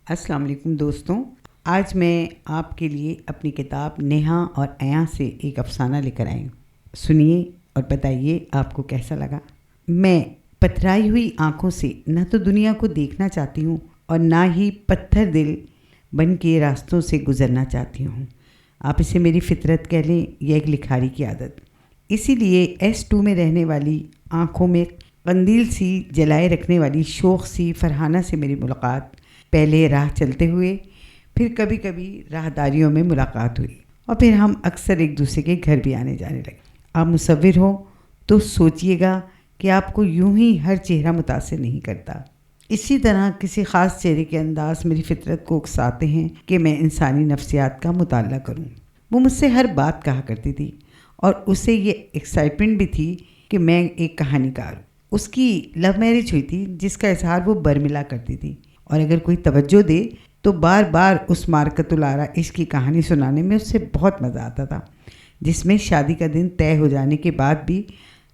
السلام علیکم دوستوں، آج میں آپ کے لیے اپنی کتاب نیہا اور ایاں سے ایک افسانہ لے کر آئی ہوں۔ سنیے اور بتائیے آپ کو کیسا لگا۔ میں پتھرائی ہوئی آنکھوں سے نہ تو دنیا کو دیکھنا چاہتی ہوں اور نہ ہی پتھر دل بن کے راستوں سے گزرنا چاہتی ہوں۔ آپ اسے میری فطرت کہہ لیں یا ایک لکھاری کی عادت۔ اسی لیے S2 میں رہنے والی، آنکھوں میں قندیل سی جلائے رکھنے والی شوخ سی فرحانہ سے میری ملاقات پہلے راہ چلتے ہوئے، پھر کبھی کبھی راہداریوں میں ملاقات ہوئی، اور پھر ہم اکثر ایک دوسرے کے گھر بھی آنے جانے لگے۔ آپ مصور ہو تو سوچئے گا کہ آپ کو یوں ہی ہر چہرہ متاثر نہیں کرتا۔ اسی طرح کسی خاص چہرے کے انداز میری فطرت کو اکساتے ہیں کہ میں انسانی نفسیات کا مطالعہ کروں۔ وہ مجھ سے ہر بات کہا کرتی تھی، اور اسے یہ ایکسائٹمنٹ بھی تھی کہ میں ایک کہانی کار ہوں۔ اس کی لو میرج ہوئی تھی، جس کا اظہار وہ برملا کرتی تھی، اور اگر کوئی توجہ دے تو بار بار اس مارکت الارا عشق کی کہانی سنانے میں اس سے بہت مزہ آتا تھا، جس میں شادی کا دن طے ہو جانے کے بعد بھی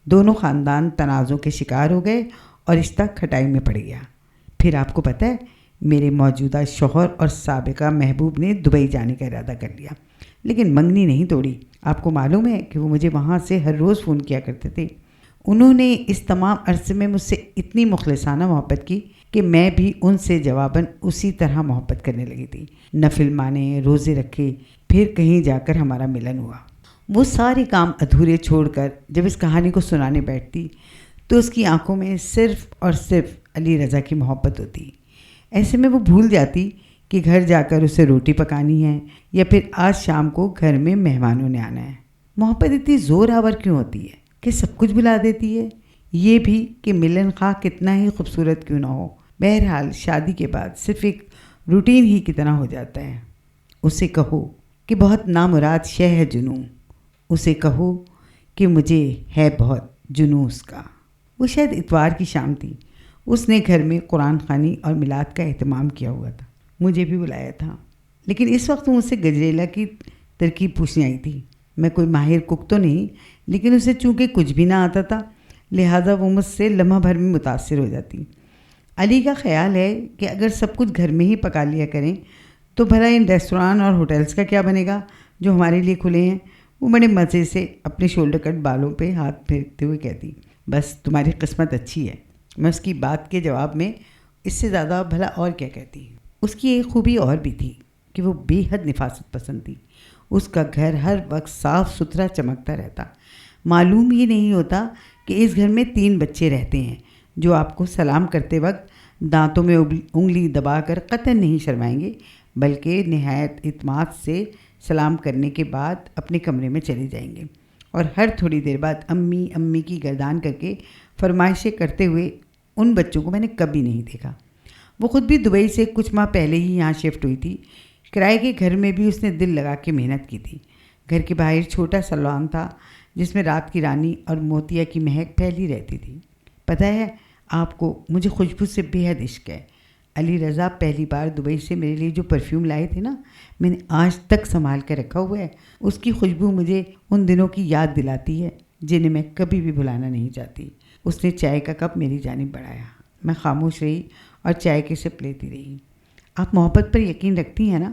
دونوں خاندان تنازع کے شکار ہو گئے اور رشتہ کھٹائی میں پڑ گیا۔ پھر آپ کو پتہ ہے، میرے موجودہ شوہر اور سابقہ محبوب نے دبئی جانے کا ارادہ کر لیا، لیکن منگنی نہیں توڑی۔ آپ کو معلوم ہے کہ وہ مجھے وہاں سے ہر روز فون کیا کرتے تھے۔ انہوں نے اس تمام عرصے میں مجھ سے اتنی مخلصانہ محبت کی کہ میں بھی ان سے جواباً اسی طرح محبت کرنے لگی تھی۔ نفل مانے، روزے رکھے، پھر کہیں جا کر ہمارا ملن ہوا۔ وہ سارے کام ادھورے چھوڑ کر جب اس کہانی کو سنانے بیٹھتی تو اس کی آنکھوں میں صرف اور صرف علی رضا کی محبت ہوتی۔ ایسے میں وہ بھول جاتی کہ گھر جا کر اسے روٹی پکانی ہے، یا پھر آج شام کو گھر میں مہمانوں نے آنا ہے۔ محبت اتنی زور آور کیوں ہوتی ہے کہ سب کچھ بھلا دیتی ہے؟ یہ بھی کہ ملن خواہ کتنا ہی خوبصورت کیوں نہ ہو، بہرحال شادی کے بعد صرف ایک روٹین ہی کی طرح ہو جاتا ہے۔ اسے کہو کہ بہت نامراد شے ہے جنوں، اسے کہو کہ مجھے ہے بہت جنوں اس کا۔ وہ شاید اتوار کی شام تھی۔ اس نے گھر میں قرآن خوانی اور میلاد کا اہتمام کیا ہوا تھا۔ مجھے بھی بلایا تھا، لیکن اس وقت وہ مجھ سے گجریلا کی ترکیب پوچھنے آئی تھی۔ میں کوئی ماہر کک تو نہیں، لیکن اسے چونکہ کچھ بھی نہ آتا تھا، لہٰذا وہ مجھ سے لمحہ بھر میں متاثر ہو جاتی۔ علی کا خیال ہے کہ اگر سب کچھ گھر میں ہی پکا لیا کریں تو بھلا ان ریستوران اور ہوٹلز کا کیا بنے گا جو ہمارے لیے کھلے ہیں۔ وہ بڑے مزے سے اپنے شولڈر کٹ بالوں پہ ہاتھ پھیرتے ہوئے کہتی، بس تمہاری قسمت اچھی ہے۔ میں اس کی بات کے جواب میں اس سے زیادہ بھلا اور کیا کہتی۔ اس کی ایک خوبی اور بھی تھی کہ وہ بے حد نفاست پسند تھی۔ اس کا گھر ہر وقت صاف ستھرا چمکتا رہتا۔ معلوم ہی نہیں ہوتا کہ اس گھر میں 3 بچے رہتے ہیں جو آپ کو سلام کرتے وقت دانتوں میں انگلی دبا کر قطعاً نہیں شرمائیں گے، بلکہ نہایت اعتماد سے سلام کرنے کے بعد اپنے کمرے میں چلے جائیں گے، اور ہر تھوڑی دیر بعد امی امی کی گردان کر کے فرمائشیں کرتے ہوئے ان بچوں کو میں نے کبھی نہیں دیکھا۔ وہ خود بھی دبئی سے کچھ ماہ پہلے ہی یہاں شفٹ ہوئی تھی۔ کرائے کے گھر میں بھی اس نے دل لگا کے محنت کی تھی۔ گھر کے باہر چھوٹا سا لان تھا جس میں رات کی رانی اور موتیا کی مہک پھیلی رہتی تھی۔ پتہ ہے آپ کو، مجھے خوشبو سے بے حد عشق ہے۔ علی رضا پہلی بار دبئی سے میرے لیے جو پرفیوم لائے تھے نا، میں نے آج تک سنبھال کر رکھا ہوا ہے۔ اس کی خوشبو مجھے ان دنوں کی یاد دلاتی ہے جنہیں میں کبھی بھی بھلانا نہیں چاہتی۔ اس نے چائے کا کپ میری جانب بڑھایا۔ میں خاموش رہی اور چائے کی سپ لیتی رہی۔ آپ محبت پر یقین رکھتی ہیں نا؟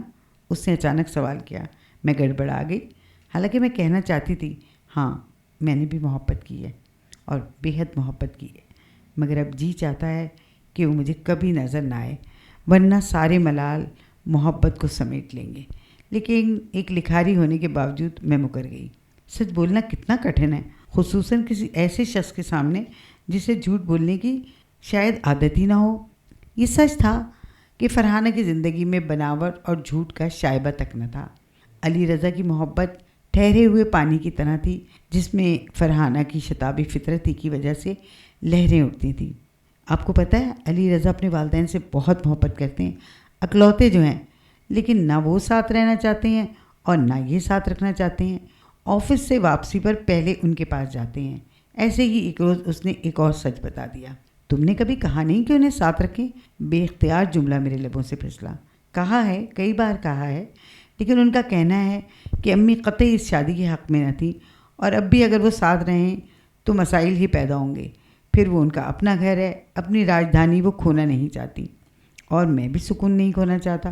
اس نے اچانک سوال کیا۔ میں گڑبڑا گئی، حالانکہ میں کہنا چاہتی تھی ہاں، میں نے بھی محبت کی ہے، اور بے حد محبت کی ہے، مگر اب جی چاہتا ہے کہ وہ مجھے کبھی نظر نہ آئے، ورنہ سارے ملال محبت کو سمیٹ لیں گے۔ لیکن ایک لکھاری ہونے کے باوجود میں مکر گئی۔ سچ بولنا کتنا کٹھن ہے، خصوصاً کسی ایسے شخص کے سامنے جسے جھوٹ بولنے کی شاید عادت ہی نہ ہو۔ یہ سچ تھا کہ فرحانہ کی زندگی میں بناوٹ اور جھوٹ کا شائبہ تک نہ تھا۔ علی رضا کی محبت ٹھہرے ہوئے پانی کی طرح تھی، جس میں فرحانہ کی شتابی فطرتی کی وجہ سے لہریں اٹھتی تھیں۔ آپ کو پتہ ہے، علی رضا اپنے والدین سے بہت محبت کرتے ہیں، اکلوتے جو ہیں، لیکن نہ وہ ساتھ رہنا چاہتے ہیں اور نہ یہ ساتھ رکھنا چاہتے ہیں۔ آفس سے واپسی پر پہلے ان کے پاس جاتے ہیں۔ ایسے ہی ایک روز اس نے ایک اور سچ بتا دیا۔ تم نے کبھی کہا نہیں کہ انہیں ساتھ رکھیں؟ بے اختیار جملہ میرے لبوں سے پھسلا۔ کہا ہے، کئی بار کہا ہے، لیکن ان کا کہنا ہے کہ امی قطعی اس شادی کے حق میں نہ تھی، اور اب بھی اگر وہ ساتھ رہیں تو مسائل ہی پیدا ہوں گے۔ پھر وہ ان کا اپنا گھر ہے، اپنی راجدھانی وہ کھونا نہیں چاہتی، اور میں بھی سکون نہیں کھونا چاہتا۔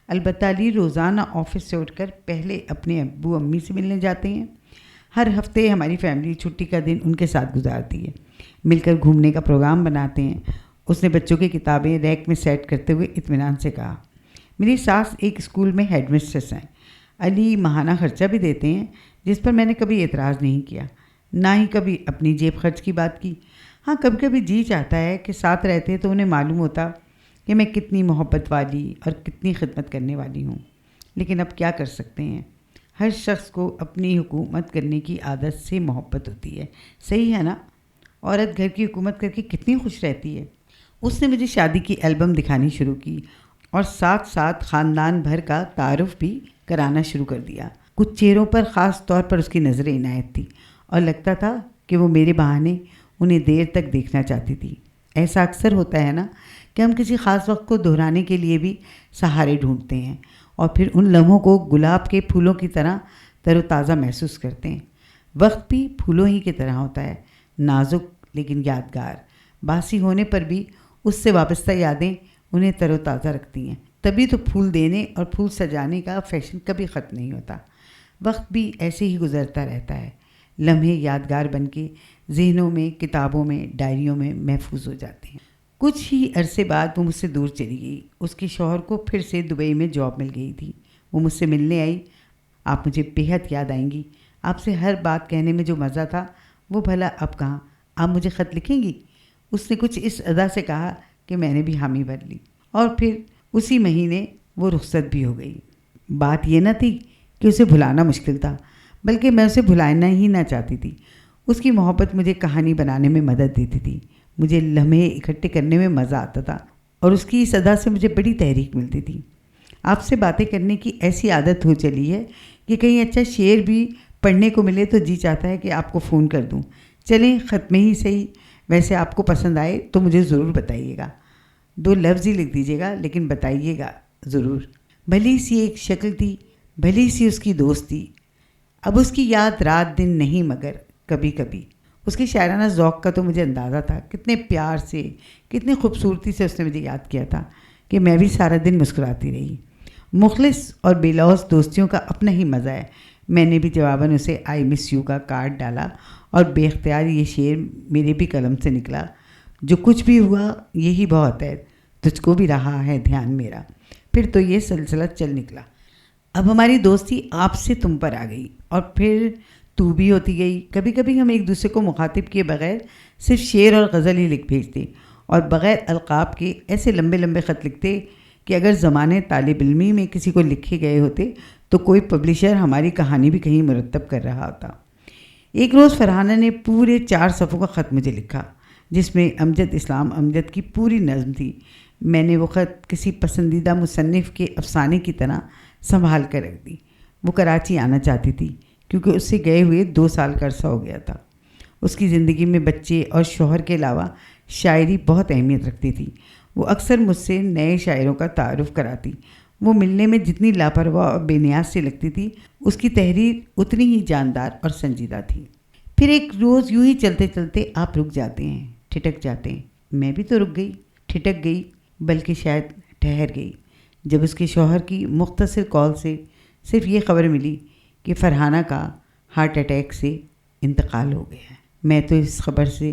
البتہ علی روزانہ آفس سے اٹھ کر پہلے اپنے ابو امی سے ملنے جاتے ہیں۔ ہر ہفتے ہماری فیملی چھٹی کا دن ان کے ساتھ گزارتی ہے، مل کر گھومنے کا پروگرام بناتے ہیں۔ اس نے بچوں کی کتابیں ریک میں سیٹ کرتے ہوئے اطمینان سے کہا، میری ساس ایک اسکول میں ہیڈ مسٹریس ہیں، علی ماہانہ خرچہ بھی دیتے ہیں، جس پر میں نے کبھی اعتراض نہیں کیا، نہ ہی کبھی اپنی جیب خرچ کی بات کی۔ ہاں کبھی کبھی جی چاہتا ہے کہ ساتھ رہتے تو انہیں معلوم ہوتا کہ میں کتنی محبت والی اور کتنی خدمت کرنے والی ہوں، لیکن اب کیا کر سکتے ہیں، ہر شخص کو اپنی حکومت کرنے کی عادت سے محبت ہوتی ہے۔ صحیح ہے نا؟ عورت گھر کی حکومت کر کے کتنی خوش رہتی ہے۔ اس نے مجھے شادی کی البم دکھانی شروع کی اور ساتھ ساتھ خاندان بھر کا تعارف بھی کرانا شروع کر دیا۔ کچھ چہروں پر خاص طور پر اس کی نظر عنایت تھی اور لگتا تھا کہ وہ میرے بہانے انہیں دیر تک دیکھنا چاہتی تھی۔ ایسا اکثر ہوتا ہے نا کہ ہم کسی خاص وقت کو دہرانے کے لیے بھی سہارے ڈھونڈتے ہیں اور پھر ان لمحوں کو گلاب کے پھولوں کی طرح تر و تازہ محسوس کرتے ہیں۔ وقت بھی پھولوں ہی کی طرح ہوتا ہے، نازک لیکن یادگار۔ باسی ہونے پر بھی اس سے وابستہ یادیں انہیں تر و تازہ رکھتی ہیں۔ تبھی تو پھول دینے اور پھول سجانے کا فیشن کبھی ختم نہیں ہوتا۔ وقت بھی ایسے ہی گزرتا رہتا ہے، لمحے یادگار بن کے ذہنوں میں، کتابوں میں، ڈائریوں میں محفوظ ہو جاتے ہیں۔ کچھ ہی عرصے بعد وہ مجھ سے دور چلی گئی۔ اس کے شوہر کو پھر سے دبئی میں جاب مل گئی تھی۔ وہ مجھ سے ملنے آئی۔ آپ مجھے بے حد یاد آئیں گی، آپ سے ہر بات کہنے میں جو مزہ تھا وہ بھلا اب کہاں، آپ مجھے خط لکھیں گی؟ اس نے کچھ اس ادا سے کہا کہ میں نے بھی حامی بھر لی، اور پھر اسی مہینے وہ رخصت بھی ہو گئی۔ بات یہ نہ تھی کہ اسے بھلانا مشکل تھا، بلکہ میں اسے بھلانا ہی نہ چاہتی تھی۔ اس کی محبت مجھے کہانی بنانے میں مدد دیتی تھی، مجھے لمحے اکٹھے کرنے میں مزہ آتا تھا، اور اس کی اس ادا سے مجھے بڑی تحریک ملتی تھی۔ آپ سے باتیں کرنے کی ایسی عادت ہو چلی ہے کہ کہیں اچھا شعر بھی پڑھنے کو ملے تو جی چاہتا ہے کہ آپ کو فون کر دوں۔ چلیں خط میں ہی صحیح، ویسے آپ کو پسند آئے تو مجھے ضرور بتائیے گا، 2 لفظ ہی لکھ دیجیے گا، لیکن بتائیے گا ضرور۔ بھلی سی ایک شکل تھی، بھلی سی اس کی دوست تھی، اب اس کی یاد رات دن نہیں مگر کبھی کبھی۔ اس کے شاعرانہ ذوق کا تو مجھے اندازہ تھا، کتنے پیار سے، کتنی خوبصورتی سے اس نے مجھے یاد کیا تھا کہ میں بھی سارا دن مسکراتی رہی۔ مخلص اور بے لوث دوستیوں کا اپنا ہی مزہ ہے۔ میں نے بھی جواباً اسے آئی مس یو کا کارڈ ڈالا، اور بے اختیار یہ شعر میرے بھی قلم سے نکلا، جو کچھ بھی ہوا یہی بہت ہے، تجھ کو بھی رہا ہے دھیان میرا۔ پھر تو یہ سلسلہ چل نکلا۔ اب ہماری دوستی آپ سے تم پر آ گئی، اور پھر تو بھی ہوتی گئی۔ کبھی کبھی ہم ایک دوسرے کو مخاطب کیے بغیر صرف شعر اور غزل ہی لکھ بھیجتے، اور بغیر القاب کے ایسے لمبے لمبے خط لکھتے کہ اگر زمانے طالب علمی میں کسی کو لکھے گئے ہوتے تو کوئی پبلشر ہماری کہانی بھی کہیں مرتب کر رہا ہوتا۔ ایک روز فرحانہ نے پورے 4 صفحوں کا خط مجھے لکھا، جس میں امجد اسلام امجد کی پوری نظم تھی۔ میں نے وہ خط کسی پسندیدہ مصنف کے افسانے کی طرح سنبھال کر رکھ دی۔ وہ کراچی آنا چاہتی تھی کیونکہ اس سے گئے ہوئے 2 سال کا عرصہ ہو گیا تھا۔ اس کی زندگی میں بچے اور شوہر کے علاوہ شاعری بہت اہمیت رکھتی تھی۔ وہ اکثر مجھ سے نئے شاعروں کا تعارف کراتی۔ وہ ملنے میں جتنی لاپرواہ اور بے نیاز سے لگتی تھی، اس کی تحریر اتنی ہی جاندار اور سنجیدہ تھی۔ پھر ایک روز یوں ہی چلتے چلتے آپ رک جاتے ہیں، ٹھٹک جاتے ہیں۔ میں بھی تو رک گئی، ٹھٹک گئی، بلکہ شاید ٹھہر گئی، جب اس کے شوہر کی مختصر کال سے صرف یہ خبر ملی کہ فرحانہ کا ہارٹ اٹیک سے انتقال ہو گیا ہے۔ میں تو اس خبر سے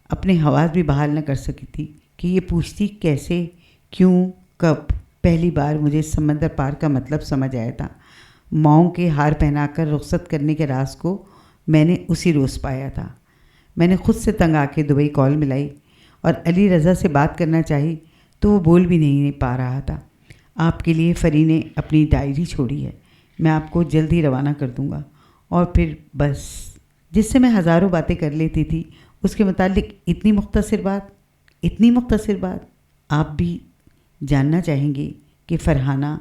اپنے حواس بھی بحال نہ کر سکی تھی کہ یہ پوچھتی کیسے، کیوں، کب۔ پہلی بار مجھے سمندر پار کا مطلب سمجھ آیا تھا۔ ماؤں کے ہار پہنا کر رخصت کرنے کے راز کو میں نے اسی روز پایا تھا۔ میں نے خود سے تنگ آ کے دبئی کال ملائی اور علی رضا سے بات کرنا چاہی تو وہ بول بھی نہیں پا رہا تھا۔ آپ کے لیے فری نے اپنی ڈائری چھوڑی ہے، میں آپ کو جلد ہی روانہ کر دوں گا۔ اور پھر بس، جس سے میں ہزاروں باتیں کر لیتی تھی، اس کے متعلق اتنی مختصر بات۔ آپ بھی جاننا چاہیں گے کہ فرحانہ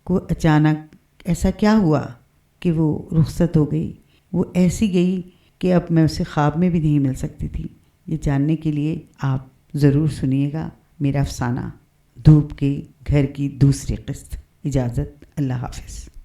کو اچانک ایسا کیا ہوا کہ وہ رخصت ہو گئی۔ وہ ایسی گئی کہ اب میں اسے خواب میں بھی نہیں مل سکتی تھی۔ یہ جاننے کے لیے آپ ضرور سنیے گا میرا افسانہ دھوپ کے گھر کی دوسری قسط۔ اجازت، اللہ حافظ۔